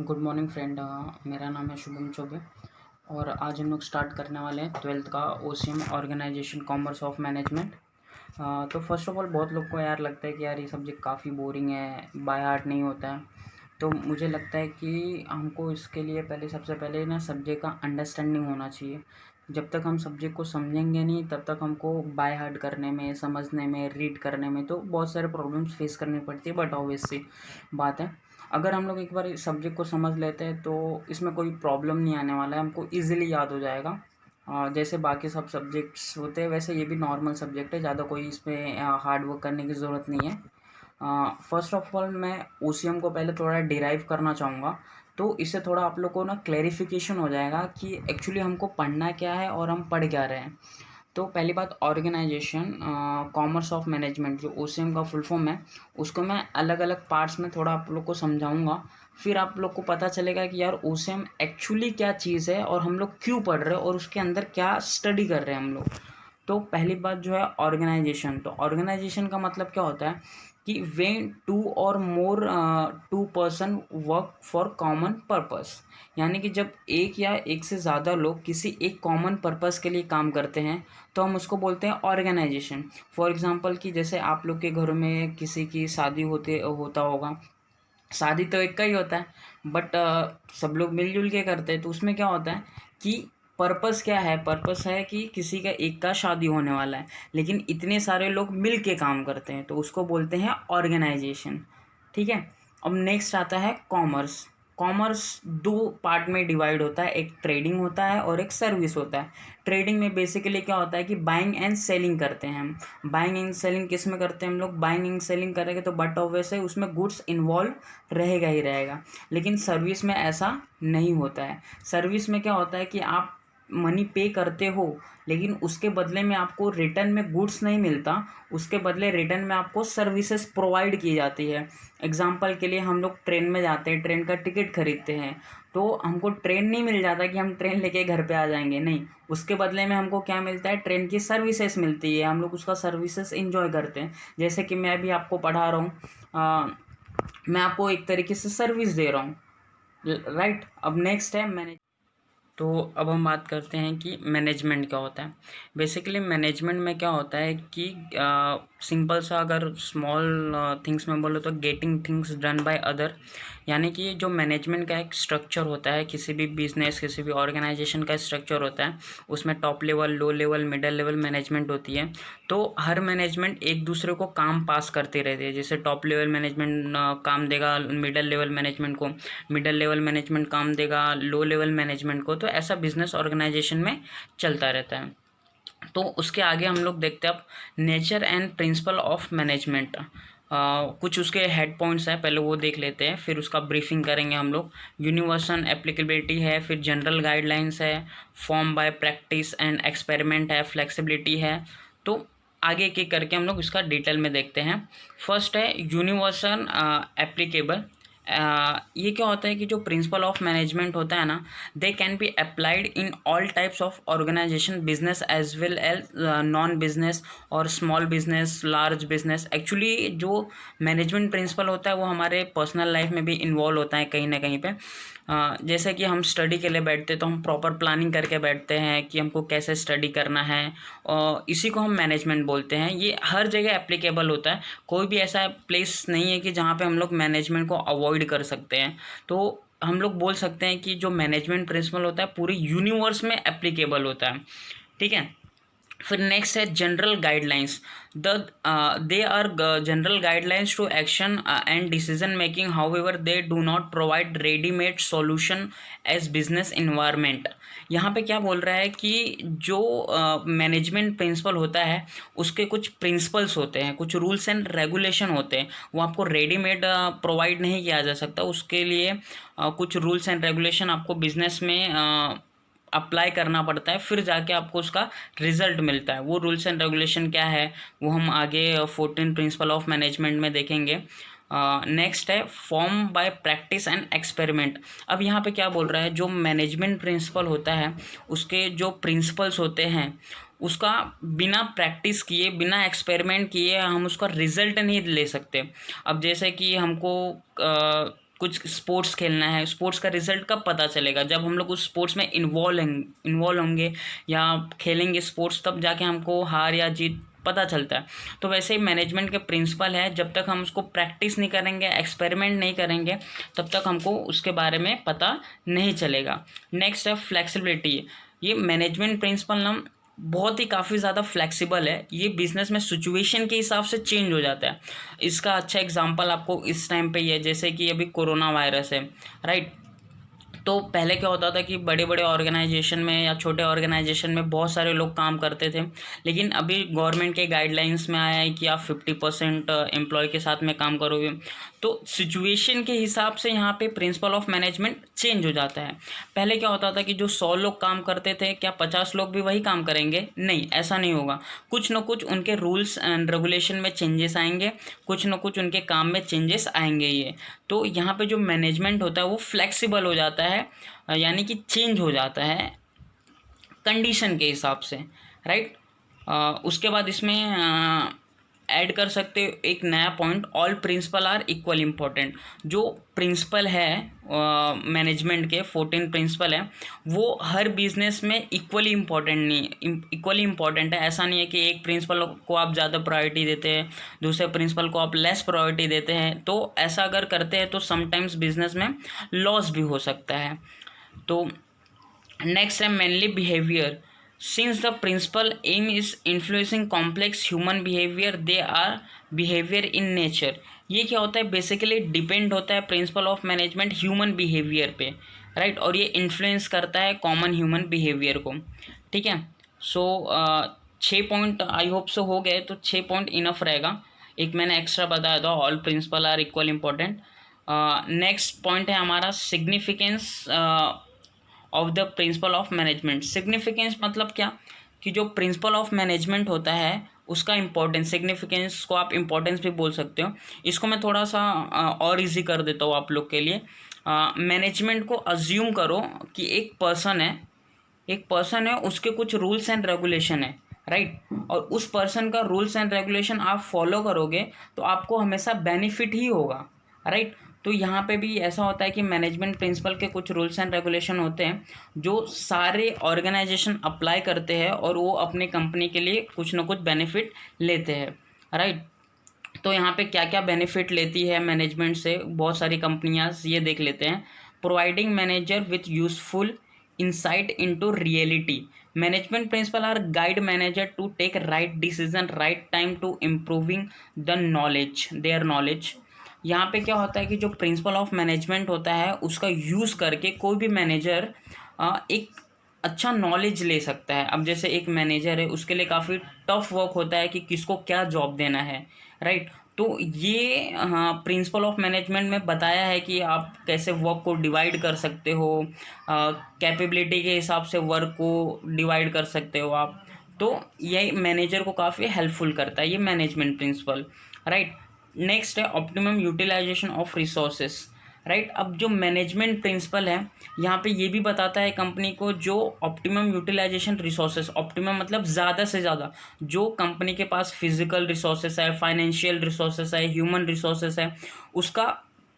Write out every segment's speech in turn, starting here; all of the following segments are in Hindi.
Good morning friend. मेरा नाम है शुभम चौबे और आज हम लोग स्टार्ट करने वाले हैं 12th का OCM organisation commerce of management. तो फर्स्ट ऑफ ऑल बहुत लोग को यार लगता है कि यार ये सब्जेक्ट काफ़ी बोरिंग है, बाय हार्ट नहीं होता है। तो मुझे लगता है कि हमको इसके लिए सबसे पहले ना सब्जेक्ट का अंडरस्टैंडिंग होना चाहिए। जब तक हम सब्जेक्ट को समझेंगे नहीं तब तक हमको बाय हार्ट करने में, समझने में, रीड करने में तो बहुत सारे प्रॉब्लम्स फेस करनी पड़ती है। बट ऑब्वियस सी बात है, अगर हम लोग एक बार इस सब्जेक्ट को समझ लेते हैं तो इसमें कोई प्रॉब्लम नहीं आने वाला है, हमको ईज़िली याद हो जाएगा। जैसे बाकी सब सब्जेक्ट्स होते हैं वैसे ये भी नॉर्मल सब्जेक्ट है, ज़्यादा कोई इसमें हार्ड वर्क करने की ज़रूरत नहीं है। फर्स्ट ऑफ ऑल मैं ओसीएम को पहले थोड़ा डिराइव करना चाहूँगा, तो इससे थोड़ा आप लोग को ना क्लैरिफिकेशन हो जाएगा कि एक्चुअली हमको पढ़ना क्या है और हम पढ़ क्या रहे हैं। तो पहली बात, ऑर्गेनाइजेशन कॉमर्स ऑफ मैनेजमेंट जो ओसीएम का फुल फॉर्म है, उसको मैं अलग अलग पार्ट्स में थोड़ा आप लोग को समझाऊंगा। फिर आप लोग को पता चलेगा कि यार ओसीएम एक्चुअली क्या चीज़ है और हम लोग क्यों पढ़ रहे हैं और उसके अंदर क्या स्टडी कर रहे हैं हम लोग। तो पहली बात जो है ऑर्गेनाइजेशन, तो ऑर्गेनाइजेशन का मतलब क्या होता है कि when two or more two person work for common purpose, यानी कि जब एक या एक से ज़्यादा लोग किसी एक कॉमन पर्पस के लिए काम करते हैं तो हम उसको बोलते हैं ऑर्गेनाइजेशन। फॉर एग्जांपल कि जैसे आप लोग के घरों में किसी की शादी होता होगा, शादी तो एक का ही होता है बट सब लोग मिलजुल के करते हैं। तो उसमें क्या होता है कि पर्पस क्या है, पर्पस है कि किसी का एक का शादी होने वाला है लेकिन इतने सारे लोग मिल के काम करते हैं तो उसको बोलते हैं ऑर्गेनाइजेशन। ठीक है। अब नेक्स्ट आता है कॉमर्स। कॉमर्स दो पार्ट में डिवाइड होता है, एक ट्रेडिंग होता है और एक सर्विस होता है। ट्रेडिंग में बेसिकली क्या होता है कि बाइंग एंड सेलिंग करते हैं हम। बाइंग एंड सेलिंग किस में करते हैं हम लोग, बाइंग एंड सेलिंग करेंगे तो बट ऑब्वियस है उसमें गुड्स इन्वॉल्व रहेगा ही रहेगा। लेकिन सर्विस में ऐसा नहीं होता है। सर्विस में क्या होता है कि आप मनी पे करते हो लेकिन उसके बदले में आपको रिटर्न में गुड्स नहीं मिलता, उसके बदले रिटर्न में आपको सर्विसेज प्रोवाइड की जाती है। एग्जाम्पल के लिए हम लोग ट्रेन में जाते हैं, ट्रेन का टिकट खरीदते हैं, तो हमको ट्रेन नहीं मिल जाता कि हम ट्रेन लेके घर पे आ जाएंगे, नहीं, उसके बदले में हमको क्या मिलता है, ट्रेन की सर्विसेज मिलती है, हम लोग उसका सर्विसेज इंजॉय करते हैं। जैसे कि मैं भी आपको पढ़ा रहा हूँ, मैं आपको एक तरीके से सर्विस दे रहा हूँ, राइट। अब नेक्स्ट है मैनेज। तो अब हम बात करते हैं कि मैनेजमेंट क्या होता है। बेसिकली मैनेजमेंट में क्या होता है कि सिंपल सा अगर स्मॉल थिंग्स में बोलो तो getting things done by other, यानी कि जो मैनेजमेंट का एक स्ट्रक्चर होता है, किसी भी बिजनेस किसी भी ऑर्गेनाइजेशन का स्ट्रक्चर होता है, उसमें top level, low level, middle level management होती है। तो हर मैनेजमेंट एक दूसरे को काम पास करते रहते हैं। जैसे टॉप लेवल मैनेजमेंट काम देगा मिडल लेवल मैनेजमेंट को, मिडल लेवल मैनेजमेंट काम देगा लो लेवल मैनेजमेंट को। तो ऐसा बिजनेस ऑर्गेनाइजेशन में चलता रहता है। तो उसके आगे हम लोग देखते हैं अब nature and principal of management. कुछ उसके हेड पॉइंट्स हैं, पहले वो देख लेते हैं फिर उसका ब्रीफिंग करेंगे हम लोग। यूनिवर्सल एप्लीकेबिलिटी है, फिर जनरल गाइडलाइंस है, form by practice and experiment है, फ्लेक्सिबिलिटी है। तो आगे एक एक करके हम लोग इसका डिटेल में देखते हैं। फर्स्ट है यूनिवर्सल एप्लीकेबल। ये क्या होता है कि जो प्रिंसिपल ऑफ मैनेजमेंट होता है ना, they can be applied in all types of organisation, business as well as non business और small business, large business. Actually जो मैनेजमेंट प्रिंसिपल होता है वो हमारे पर्सनल लाइफ में भी इन्वॉल्व होता है कहीं ना कहीं पे। जैसे कि हम स्टडी के लिए बैठते तो हम प्रॉपर प्लानिंग करके बैठते हैं कि हमको कैसे स्टडी करना है, और इसी को हम मैनेजमेंट बोलते हैं। ये हर जगह एप्लीकेबल होता है, कोई भी ऐसा प्लेस नहीं है कि जहाँ पे हम लोग मैनेजमेंट को अवॉइड कर सकते हैं। तो हम लोग बोल सकते हैं कि जो मैनेजमेंट प्रिंसिपल होता है पूरे यूनिवर्स में एप्लीकेबल होता है। ठीक है। फिर नेक्स्ट है general guidelines. The they are general guidelines to action and decision making, however they do not provide readymade solution as business environment. यहाँ पे क्या बोल रहा है कि जो मैनेजमेंट प्रिंसिपल होता है उसके कुछ प्रिंसिपल्स होते हैं, कुछ रूल्स एंड रेगुलेशन होते हैं, वो आपको रेडीमेड प्रोवाइड नहीं किया जा सकता। उसके लिए कुछ रूल्स एंड रेगुलेशन आपको बिजनेस में अप्लाई करना पड़ता है, फिर जाके आपको उसका रिजल्ट मिलता है। वो रूल्स एंड रेगुलेशन क्या है वो हम आगे 14 प्रिंसिपल ऑफ मैनेजमेंट में देखेंगे। नेक्स्ट है form by practice and experiment. अब यहाँ पे क्या बोल रहा है, जो मैनेजमेंट प्रिंसिपल होता है उसके जो प्रिंसिपल्स होते हैं उसका बिना प्रैक्टिस किए, बिना एक्सपेरिमेंट किए हम उसका रिजल्ट नहीं ले सकते। अब जैसे कि हमको कुछ स्पोर्ट्स खेलना है, स्पोर्ट्स का रिजल्ट कब पता चलेगा? जब हम लोग उस स्पोर्ट्स में इन्वॉल्व होंगे या खेलेंगे स्पोर्ट्स, तब जाके हमको हार या जीत पता चलता है। तो वैसे ही मैनेजमेंट के प्रिंसिपल है, जब तक हम उसको प्रैक्टिस नहीं करेंगे, एक्सपेरिमेंट नहीं करेंगे, तब तक हमको उसके बारे में पता नहीं चलेगा। नेक्स्ट है फ्लेक्सिबिलिटी। ये मैनेजमेंट प्रिंसिपल ना बहुत ही काफ़ी ज़्यादा फ्लेक्सिबल है, ये बिजनेस में सिचुएशन के हिसाब से चेंज हो जाता है। इसका अच्छा एग्जांपल आपको इस टाइम पे ही है, जैसे कि अभी कोरोना वायरस है, राइट। तो पहले क्या होता था कि बड़े बड़े ऑर्गेनाइजेशन में या छोटे ऑर्गेनाइजेशन में बहुत सारे लोग काम करते थे, लेकिन अभी गवर्नमेंट के गाइडलाइंस में आया है कि आप 50% एम्प्लॉय के साथ में काम करोगे। तो सिचुएशन के हिसाब से यहाँ पे प्रिंसिपल ऑफ मैनेजमेंट चेंज हो जाता है। पहले क्या होता था कि जो 100 लोग काम करते थे, क्या 50 लोग भी वही काम करेंगे? नहीं, ऐसा नहीं होगा। कुछ न कुछ उनके रूल्स एंड रेगुलेशन में चेंजेस आएंगे, कुछ न कुछ उनके काम में चेंजेस आएंगे ये। तो यहाँ पे जो मैनेजमेंट होता है वो फ्लेक्सिबल हो जाता है, यानी कि चेंज हो जाता है कंडीशन के हिसाब से, राइट। उसके बाद इसमें ऐड कर सकते हो एक नया point, all principle are equal important. जो प्रिंसिपल है मैनेजमेंट के 14 प्रिंसिपल है, वो हर बिजनेस में इक्वली इम्पॉर्टेंट है। ऐसा नहीं है कि एक प्रिंसिपल को आप ज़्यादा प्रायोरिटी देते हैं, दूसरे प्रिंसिपल को आप लेस प्रायोरिटी देते हैं। तो ऐसा अगर करते हैं तो समटाइम्स बिजनेस में लॉस भी हो सकता है। तो नेक्स्ट है mainly behaviour. Since the principal aim is influencing complex human behavior, they are behavior in nature। ये क्या होता है? बेसिकली डिपेंड होता है principal of management human behaviour पे, राइट। और ये इन्फ्लुएंस करता है कॉमन ह्यूमन बिहेवियर को, ठीक है। सो 6 पॉइंट आई होप सो हो गए, तो 6 पॉइंट इनफ रहेगा। एक मैंने एक्स्ट्रा बताया था, all principle are equal important. Next point है हमारा significance of the principle of management. Significance मतलब क्या? कि जो प्रिंसिपल ऑफ मैनेजमेंट होता है उसका इम्पोर्टेंस, सिग्निफिकेंस को आप इम्पोर्टेंस भी बोल सकते हो। इसको मैं थोड़ा सा और इजी कर देता हूँ आप लोग के लिए। मैनेजमेंट को अज्यूम करो कि एक पर्सन है, उसके कुछ रूल्स एंड रेगुलेशन है, राइट। और उस पर्सन का रूल्स एंड रेगुलेशन आप फॉलो करोगे तो आपको हमेशा बेनिफिट ही होगा, राइट। तो यहाँ पे भी ऐसा होता है कि मैनेजमेंट प्रिंसिपल के कुछ रूल्स एंड रेगुलेशन होते हैं जो सारे ऑर्गेनाइजेशन अप्लाई करते हैं और वो अपने कंपनी के लिए कुछ ना कुछ बेनिफिट लेते हैं, राइट। तो यहाँ पे क्या क्या बेनिफिट लेती है मैनेजमेंट से बहुत सारी कंपनियाँ, ये देख लेते हैं। Providing manager with useful insight into reality। management principle are guide manager to take right decision, right time to improving the knowledge, their knowledge। यहाँ पे क्या होता है कि जो प्रिंसिपल ऑफ मैनेजमेंट होता है उसका यूज़ करके कोई भी मैनेजर एक अच्छा नॉलेज ले सकता है। अब जैसे एक मैनेजर है, उसके लिए काफ़ी टफ वर्क होता है कि किसको क्या जॉब देना है, राइट। तो ये प्रिंसिपल ऑफ मैनेजमेंट में बताया है कि आप कैसे वर्क को डिवाइड कर सकते हो, कैपेबिलिटी के हिसाब से वर्क को डिवाइड कर सकते हो आप। तो ये मैनेजर को काफ़ी हेल्पफुल करता है ये मैनेजमेंट प्रिंसिपल, राइट। नेक्स्ट है optimum utilisation of resources, right. अब जो मैनेजमेंट प्रिंसिपल है यहाँ पे ये भी बताता है कंपनी को जो ऑप्टिमम यूटिलाइजेशन रिसोर्सेस, ऑप्टिमम मतलब ज़्यादा से ज़्यादा जो कंपनी के पास फिजिकल रिसोर्सेस है, फाइनेंशियल रिसोर्सेस है, ह्यूमन रिसोर्सेस है, उसका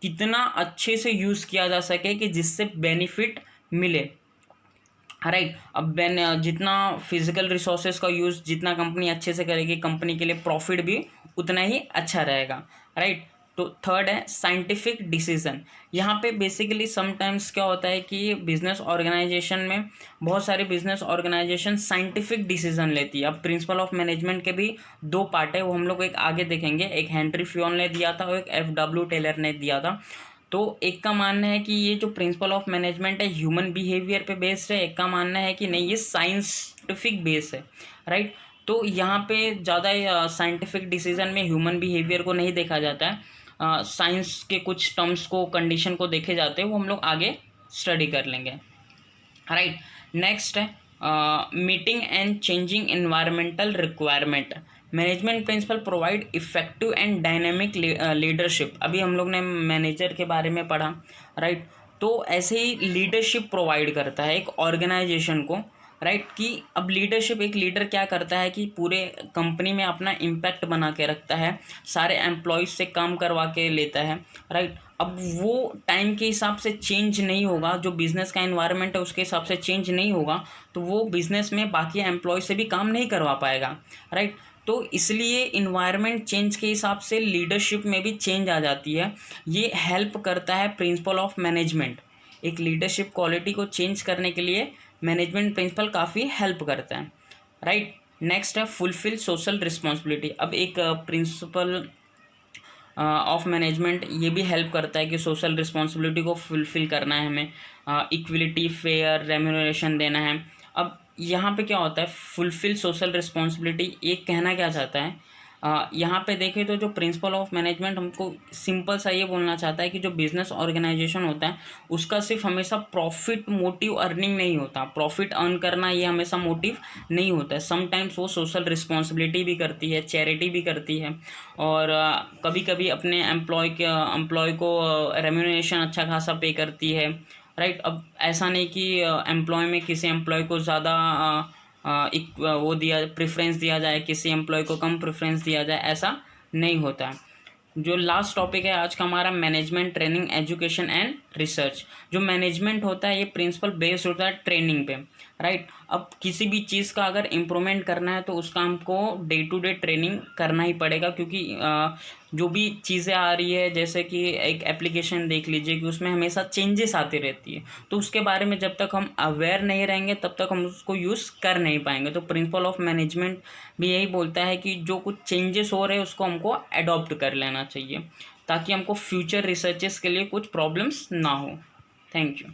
कितना अच्छे से यूज़ किया जा सके कि जिससे बेनिफिट मिले, राइट। अब जितना फिजिकल रिसोर्सेज का यूज़ जितना कंपनी अच्छे से करेगी, कंपनी के लिए प्रॉफिट भी उतना ही अच्छा रहेगा, राइट। तो थर्ड है साइंटिफिक डिसीजन। यहाँ पे बेसिकली समटाइम्स क्या होता है कि बिजनेस ऑर्गेनाइजेशन में बहुत सारे बिजनेस ऑर्गेनाइजेशन साइंटिफिक डिसीजन लेती है। अब प्रिंसिपल ऑफ मैनेजमेंट के भी 2 पार्ट है, वो हम लोग एक आगे देखेंगे। एक हेनरी फ्यून ने दिया था और एक FW टेलर ने दिया था। तो एक का मानना है कि ये जो प्रिंसिपल ऑफ मैनेजमेंट है ह्यूमन बिहेवियर पे बेस्ड है, एक का मानना है कि नहीं ये साइंटिफिक बेस है, राइट। तो यहाँ पे ज़्यादा साइंटिफिक डिसीजन में ह्यूमन बिहेवियर को नहीं देखा जाता है, साइंस के कुछ टर्म्स को, कंडीशन को देखे जाते हैं, वो हम लोग आगे स्टडी कर लेंगे, राइट। नेक्स्ट है meeting and changing environmental requirement. Management principle provide effective and dynamic leadership. अभी हम लोग ने मैनेजर के बारे में पढ़ा, राइट। तो ऐसे ही लीडरशिप प्रोवाइड करता है एक ऑर्गेनाइजेशन को राइट। कि अब लीडरशिप, एक लीडर क्या करता है कि पूरे कंपनी में अपना इम्पैक्ट बना के रखता है, सारे एम्प्लॉयज़ से काम करवा के लेता है, राइट। अब वो टाइम के हिसाब से चेंज नहीं होगा, जो बिज़नेस का एनवायरनमेंट है उसके हिसाब से चेंज नहीं होगा, तो वो बिज़नेस में बाकी एम्प्लॉय से भी काम नहीं करवा पाएगा, राइट। तो इसलिए इन्वायरमेंट चेंज के हिसाब से लीडरशिप में भी चेंज आ जाती है। ये हेल्प करता है प्रिंसिपल ऑफ मैनेजमेंट, एक लीडरशिप क्वालिटी को चेंज करने के लिए मैनेजमेंट प्रिंसिपल काफ़ी हेल्प करता है, राइट। नेक्स्ट है फुलफिल सोशल रिस्पॉन्सिबिलिटी। अब एक प्रिंसिपल ऑफ मैनेजमेंट ये भी हेल्प करता है कि सोशल रिस्पॉन्सिबिलिटी को फुलफिल करना है हमें, इक्वलिटी, फेयर रेम्यूनरेशन देना है। अब यहाँ पे क्या होता है, फुलफिल सोशल रिस्पॉन्सिबिलिटी ये कहना क्या चाहता है, यहाँ पे देखें तो जो प्रिंसिपल ऑफ मैनेजमेंट हमको सिंपल सा ये बोलना चाहता है कि जो बिजनेस ऑर्गेनाइजेशन होता है उसका सिर्फ हमेशा प्रॉफिट मोटिव अर्निंग नहीं होता, प्रॉफिट अर्न करना ये हमेशा मोटिव नहीं होता है। समटाइम्स वो सोशल रिस्पॉन्सिबिलिटी भी करती है, चैरिटी भी करती है, और कभी कभी अपने एम्प्लॉय को रेम्यूनरेशन अच्छा खासा पे करती है, राइट। अब ऐसा नहीं कि एम्प्लॉय में किसी एम्प्लॉय को ज़्यादा एक वो दिया प्रेफरेंस दिया जाए, किसी एम्प्लॉय को कम प्रेफरेंस दिया जाए, ऐसा नहीं होता है। जो लास्ट टॉपिक है आज का हमारा, management training education and research. जो मैनेजमेंट होता है ये प्रिंसिपल बेस्ड होता है ट्रेनिंग पे, राइट। अब किसी भी चीज़ का अगर इम्प्रूवमेंट करना है तो उसका हमको डे टू डे ट्रेनिंग करना ही पड़ेगा, क्योंकि जो भी चीज़ें आ रही है, जैसे कि एक एप्लीकेशन देख लीजिए कि उसमें हमेशा चेंजेस आती रहती है, तो उसके बारे में जब तक हम अवेयर नहीं रहेंगे तब तक हम उसको यूज़ कर नहीं पाएंगे। तो प्रिंसिपल ऑफ मैनेजमेंट भी यही बोलता है कि जो कुछ चेंजेस हो रहे हैं उसको हमको अडॉप्ट कर लेना चाहिए, ताकि हमको फ्यूचर रिसर्चेस के लिए कुछ प्रॉब्लम्स ना हो। Thank you.